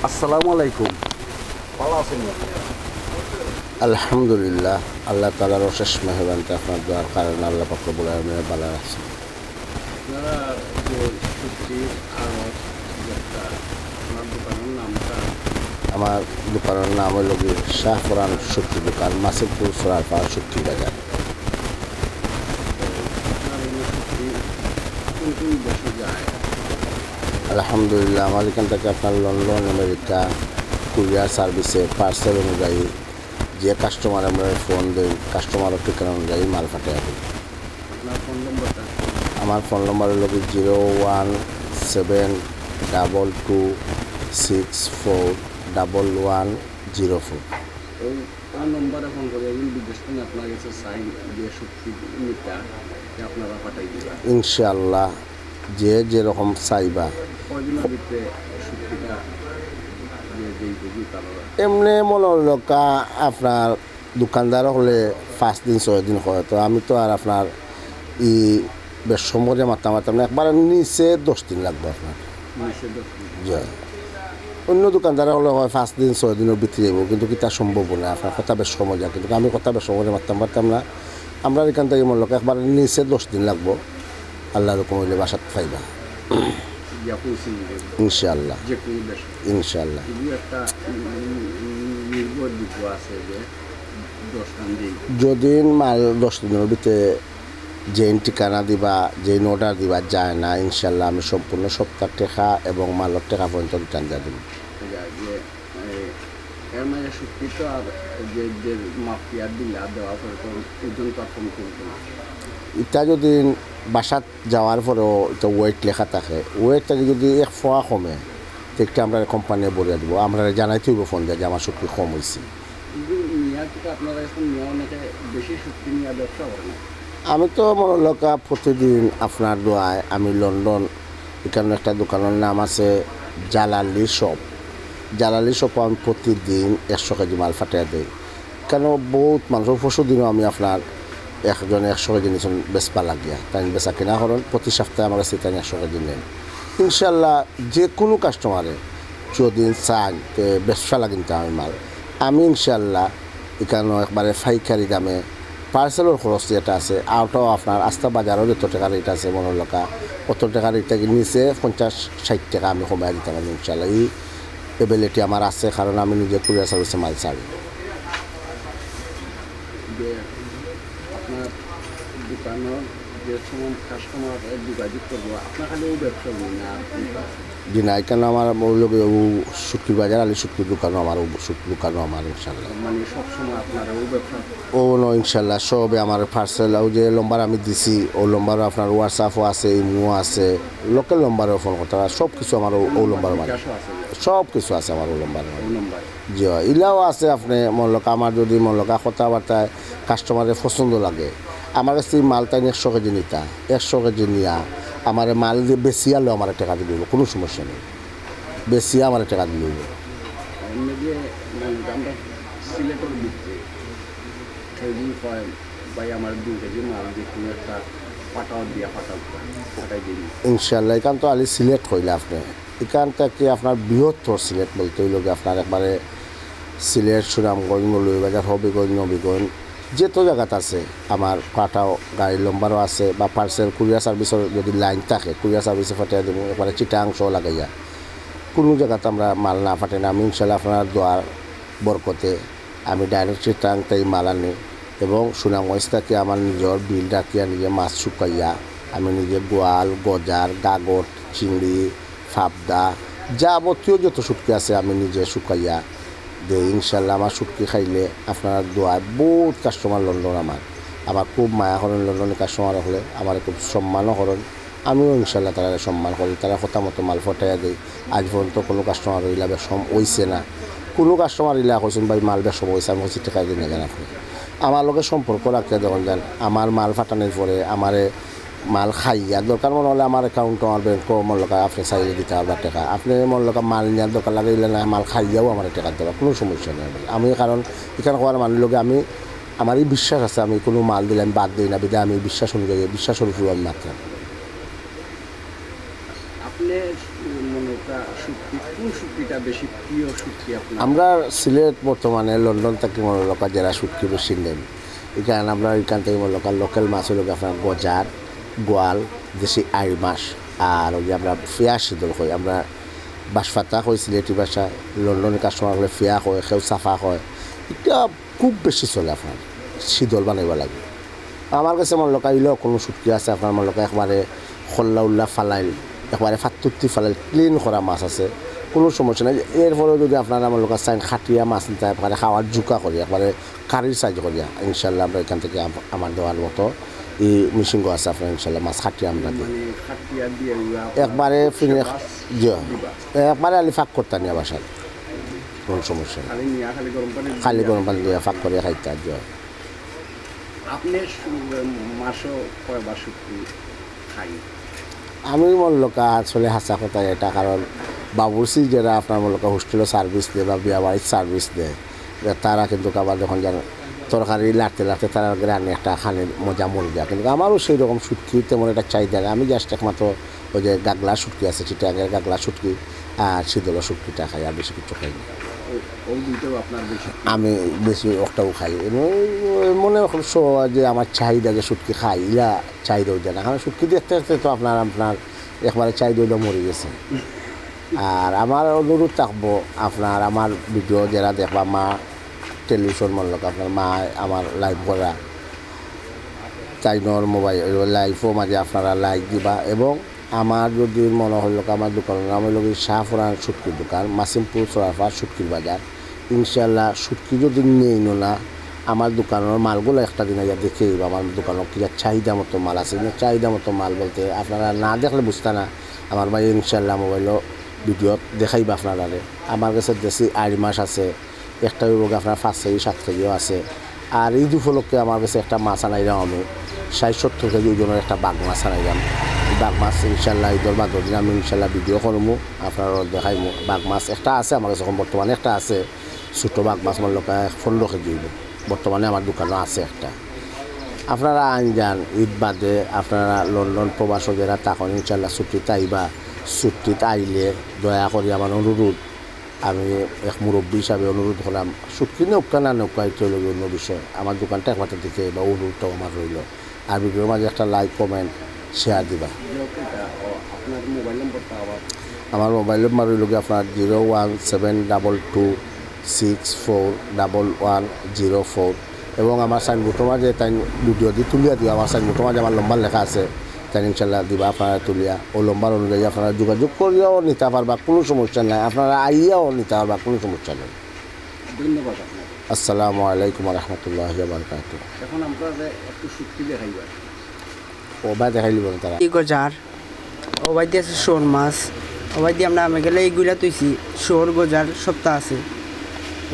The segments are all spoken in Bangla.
আসসালামু আলাইকুম। ভালো আছেন? আলহামদুলিল্লাহ, আল্লাহ তাআলার অশেষ মেহেরবানিতে আপনার দোয়ার কারণে আল্লাহ পাক রব্বুল আলামিন ভালো আছে। আপনারা যে সবজির আড়ত যেটা আপনার দোকানের নামটা আমার দোকানের নাম হইল কি শাহপুরান সবজি দোকান, মাসিদপুর সরারপাড়া সবজি বাজার। আপনার এই সবজি কোন কোন দেশে যায়? আলহামদুলিল্লাহ, আমার এখান থেকে আপনার লন্ডন, আমেরিকা কুরিয়ার সার্ভিসে পার্সেল অনুযায়ী যে কাস্টমার আমরা ফোন দিই, কাস্টমারের ঠিকানা অনুযায়ী মাল পাঠিয়ে দিই। আপনার ফোন নম্বরটা? আমার ফোন নম্বর হলো কি 01722641104। ওই নম্বরে ফোন করে এবং বিদেশ থেকে আপনার কাছে সাইন যে সবজি নিটা আপনারা পাঠাই দিবেন ইনশাআল্লাহ, যে যেরকম চাইবা। কয়দিনের ভিতরে সবজিটা যে যেই বুঝি তারা এমনি মনে হলো আপনার দোকানদার হলে 5 দিন 6 দিন হয়, তো আমি তো আর আপনার বেশ সময় মারতাম না, একবার নিচে 10 দিন লাগবে আপনার। যে অন্য দোকানদার হলে হয় 5 দিন 6 দিনের ভিতরে যাবো, কিন্তু কি তা সম্ভব না, আপনার কথা বেশ সময় যায়, কিন্তু আমি কথা বেশ সময় মারতাম না। আমরা এখান থেকে মনে লোক একবার নিচে 10 দিন লাগবো, আল্লাহ রকম হইলে বাসাত পাইবা ইনশাআল্লাহ। ইনশাআল্লাহ একটা নির্ভর দিক আছে যে 10 দিন যদি মাল 10 দিনের ভিতরে যে ঠিকানা দিবা, যে অর্ডার দিবা যায় না, ইনশাআল্লাহ আমি সম্পূর্ণ সপ্তাহ টাকা এবং মালের টাকা পর্যন্ত রিটার্ন দিয়ে দেবো। এর মানে সত্যি তো আর যে মাফিয়া দিলা দেওয়া পরে তো ওজন তো কম করবে। এটা যদি বাসাত যাওয়ার পরেও এটা ওয়েট লেখা থাকে, ওয়েটটাকে যদি 1 ফোয়া কমে একটা আমরা কোম্পানি বলে দেবো, আমরা জানাইতে হইব ফোন দিয়ে যে আমার শক্তি কম হয়েছে। নিয়া থেকে আপনারা এখন নিয়ে অনেকে বেশি শক্তি নিয়ে ব্যবসা করে না। আমি তো মনে লোকা প্রতিদিন আপনার দোয়ায় আমি লন্ডন, এখানে একটা দোকানের নাম আছে জালালি শপ। জালালি শপ আমি প্রতিদিন 100 কেজি মাল ফাটিয়ে দিই, কেন বহুত মানুষ পরশু দিনও আমি আপনার একজন 100 কেজি নিয়েছেন বেচপা লাগিয়া, তাই বেচা কিনা করেন প্রতি সপ্তাহে আমার কাছে তাই 100 কেজি নেন। ইনশাল্লাহ যে কোনো কাস্টমারে যদি চান বেচা লাগিনতে আমি মাল, আমি ইনশাল্লাহ এখানে একবারে পাইকারি দামে পার্সেলের খরচ যেটা আছে আওটাও আপনার আস্থা বাজারও যত টাকা রেট আছে মনোলকা অত টাকা রেট থেকে নিচে 50-60 টাকা আমি কমাই দিতে পারি ইনশাল্লাহ। এই এবিলিটি আমার আছে, কারণ আমি নিজে কুরিয়ার সার্ভিসে মাল ছাড়ি। আপনার দোকানের যে সময় কাস্টমার যোগাযোগ করবো আপনার খালি ওই ব্যবসা না জি না, এখানে আমার লোক শুক্রি বাজার আলি শুক্রি দোকানও আমার, শুক্রি দোকানও আমার ইনশাল্লাহ। মানে সবসময় আপনার ওই ব্যবসা ইনশাল্লাহ সবে আমার পার্সেল ও যে নম্বর আমি দিছি ও নম্বরও আপনার হোয়াটসঅ্যাপও আছে, ইমো আছে, লোকাল নম্বরেও ফোন করতে পারে, সব কিছু আমার ও নম্বর মানে সব কিছু আছে আমার ও নম্বর জি হয়। ইলাও আছে আপনি মনলোক আমার যদি মনলোকা কথাবার্তায় কাস্টমারের পছন্দ লাগে, আমার কাছে মাল তাই 100 কেজি নিতা 100 কেজি নিয়া আমার মাল দিয়ে বেশি আলো আমার টাকা দিয়ে দেবো, কোনো সমস্যা নেই, বেশি আমার টাকা দিয়ে দেবো। সিলেটের ভিতরে ভাই আমার 2 কেজি মাল যে কোনো একটা পাঠাও দিয়া পাঠাই দিন ইনশাল্লাহ। এখান তো আলি সিলেক্ট হইলে আপনি এখান থেকে আপনার বৃহত্তর সিলেট বলতে হইল আপনার একবারে সিলেট, সুনামগঞ্জ, মৌলভীবাজার, হবিগঞ্জ, নবীগঞ্জ যেত জায়গাতে আছে আমার পাঠাও, গাড়ির নম্বরও আছে, বা পার্সেল কুরিয়ার সার্ভিসের যদি লাইন থাকে কুরিয়ার সার্ভিসে পাঠিয়ে দেবো, একবারে চিটাংশ লাগাইয়া কোনো জায়গাতে আমরা মাল না ফাটে না। আমি ইনশাল্লাহ আপনার দোয়ার বরকতে আমি ডাইরেক্ট চিটাং তাই মাল আনি এবং সুনামগঞ্জ থেকে আমার নিজের বিল রাখিয়া নিজে মাছ শুকাইয়া আমি নিজে গোয়াল, গজার, গাগর, চিংড়ি, ফাবদা যাবতীয় যত শুটকি আছে আমি নিজে শুকাইয়া দেই ইনশাল্লাহ। আমার শুটকি খাইলে আপনার দোয়ায় বহুত কাস্টমার লন্ডন আমার খুব মায়া করেন, লন্ডনের কাস্টমার হলে আমার খুব সম্মানও করেন, আমিও ইনশাল্লাহ তারা সম্মান করি, তারা কথা মতো মাল ফটাইয়া দিই। আজ পর্যন্ত কোনো কাস্টমার ইলা বেশম হইছে না, কোনো কাস্টমার ইলা কইছেন ভাই মাল বেশম হয়েছে, আমি হচ্ছে টাকা দিন না জান আপনি আমার লোকের সম্পর্ক রাখতে দেখুন যান আমার মাল ফাটানোর পরে আমারে মাল খাইয়া দরকার মনে হলে আমার অ্যাকাউন্ট আমার ব্যাংক মন লোক আপনি চাইলে দিতে পারবার টাকা, আপনি মন লোক মাল নেওয়ার দরকার লাগাইলে না মাল খাইয়াও আমার টাকা দেওয়া কোনো সমস্যা নেই আমি, কারণ এখানে হওয়ার মানুষ লোকে আমি আমারই বিশ্বাস আছে, আমি কোনো মাল দিলে আমি বাদ দিই না, বিধে আমি বিশ্বাস অনুযায়ী বিশ্বাস অনুযায়ী আমি মাত্রা আপনি মনে শুটকি কোন শুটকিটা বেশি প্রিয় শুটকি আপনার? আমরা সিলেট বর্তমানে লন্ডন থেকে মনে লোকা যারা শুটকি বেশি নেন এখানে আমরা এখান থেকে মনে লোকাল মাছ হলো আপনার গজার গোয়াল দেশি আড়ি মাছ আর ওই আমরা ফিয়া শীতল কই আমরা বাঁশপাতা কই সিলেটি ভাষা লন্ডনের কাস্টমার হলে ফিয়া হয় সেও চাফা হয় এটা খুব বেশি চলে আপনার শীতল বানাইব লাগে আমার কাছে মনে লোকা ইলেও কোনো শুটকি আছে আপনার মনে লোকা একবারে খল্লা উল্লা ফালাইল একবারে ফাতুত্তি ফালাইল ক্লিন করা মাছ আছে কোনো সমস্যা নেই এরপরেও যদি আপনার আমার লোকের চাইন খাটিয়া মাছ নিতে একবারে খাওয়ার জুকা করি একবারে কারির সাইজ করিয়া ইনশাল্লাহ আমরা এখান থেকে আমার দেওয়ার মতো এই মিশিংও আছে আপনার ইনশাল্লাহ মাছ খাটিয়া আমরা দিই একবারে ফিরে একবারে আলি ফাঁক করতে নিয়ে বাসার কোনো সমস্যা নেই খালি গরম পানি দিয়ে ফাঁক করে খাইতে আর আপনি মাসও কয়বার শুটকি খাই? আমি মনে লোকা আসলে হাসা কথা এটা কারণ বাবুর্চি যারা আপনার মনে লোকা হোস্টেলে সার্ভিস দেয় বা বিয়া বাড়ির সার্ভিস দেয় তারা কিন্তু আবার যখন যেন তরকারি লাগতে তারা রান্না একটা খানের মজা মরে যায় কিন্তু আমারও সেই রকম শুটকি তেমন একটা চাহিদা নেই আমি জাস্ট একমাত্র ওই যে গাগলা শুটকি আছে চিটাগের গাগলা শুটকি আর শীতল শুটকিটা খাই আর বেশি কিছু খাই না। আমি বেশি ওটাও খাই মনে যে আমার চাহিদা যে শুটকি খাই ইলা চাহিদা হয়ে যায় না কারণ শুটকি দেখতে দেখতে তো আপনার একবারে চাহিদা মরে গেছে। আর আমার অনুরোধ থাকবো আপনার আমার ভিডিও যারা দেখবা মা টেলিভিশন মনে আপনার মা আমার লাইভ করা চাইনর মোবাইল লাইভও মাঝে আপনারা লাইক দিবা এবং আমার যদি মনে হল আমার দোকানের নাম হইল শাহপুরান শুটকির দোকান মাসিমপুর সরাফা শুটকির বাজার ইনশাল্লাহ শুটকি যদি নেই না আমার দোকানের মালগুলো একটা দিন আগে দেখে আমার দোকানের কি চাহিদা মতো মাল আছে চাহিদা মতো মাল বলতে আপনারা না দেখলে বুঝতে না আমার ভাই ইনশাল্লাহ মোবাইলও ভিডিও দেখাইবা আপনারা আমার কাছে দেশি আড়ি মাছ আছে একটা বিভাগ আপনার 5 কেজি 7 কেজিও আছে আর ঈদ উপলক্ষে আমার কাছে একটা মাছ আনাইলাম আমি 60-70 কেজি ওজনের একটা বাঘ মাছ আনাইলাম বাঘ মাছ ইনশাল্লাহ ঈদের বাদ দিন আমি ইনশাল্লাহ ভিডিও করবো আপনারা দেখাইমু বাঘ মাছ একটা আছে আমার কাছে বর্তমানে একটা আছে ছোটো বাঘ মাছ আমার লোক 15 কেজি বর্তমানে আমার দোকানও আছে একটা আপনারা আইন যান ঈদ বাদে আপনারা লন্ডন প্রবাসী যারা তখন ইনশাল্লাহ ছুটিতে আইবা ছুটিতে আইলে দয়া করে আমার অনুরোধ আমি এক মুরব্বী হিসাবে অনুরোধ করলাম শুটকি নৌকা না নৌকা এটা হলো অন্য বিষয় আমার দোকানটা একমাত্র দিকে বা অনুরোধটাও আমার রইল আর ভিডিওর মাঝে একটা লাইক কমেন্ট শেয়ার দিবা। আমার মোবাইল নাম্বার হইল আপনার 01722641104 এবং আমার সাইনবোর্ডের মাঝে তাই ভিডিও দিয়ে তুলিয়া দিও আমার সাইনবোর্ডের মাঝে আমার নম্বর লেখা আছে তাই ইনশাল্লাহ দিবা আপনারা তুলিয়া ও নম্বর অনুযায়ী আপনারা যোগাযোগ করিয়াও নিতে পারবা কোনো সমস্যা নাই আপনারা আইয়াও নিতে পারবা কোনো সমস্যা নেই। ধন্যবাদ। আসসালামু আলাইকুম রহমতুল্লাহি ওয়া বারাকাতুহু। এখন আমরা একটু শুটকি দেখাইবা ও ভাই দেখাইলি বলে তারা গজার ও ভাই দিয়ে আছে শোল মাছ ও ভাই দিয়ে আমরা আমি গেলে এইগুলা তুইছি শোর গজার সপ্তাহ আছে ও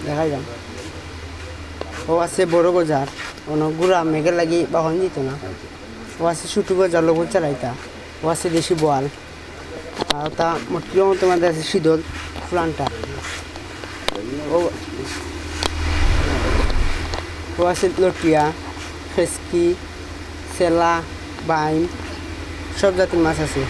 দেখাই যাম ও আছে বড় গজার অনেক গুড়া মেঘের লাগি বাহন দিত না ও আছে ছুটু গজার লোক চালাইতা ও আছে দেশি বোয়াল আর তা মোটিও তোমাদের আছে শীতল ফুলানটা ও আছে লটিয়া খেসকি সেলা বাইম সব জাতির মাছ আছে।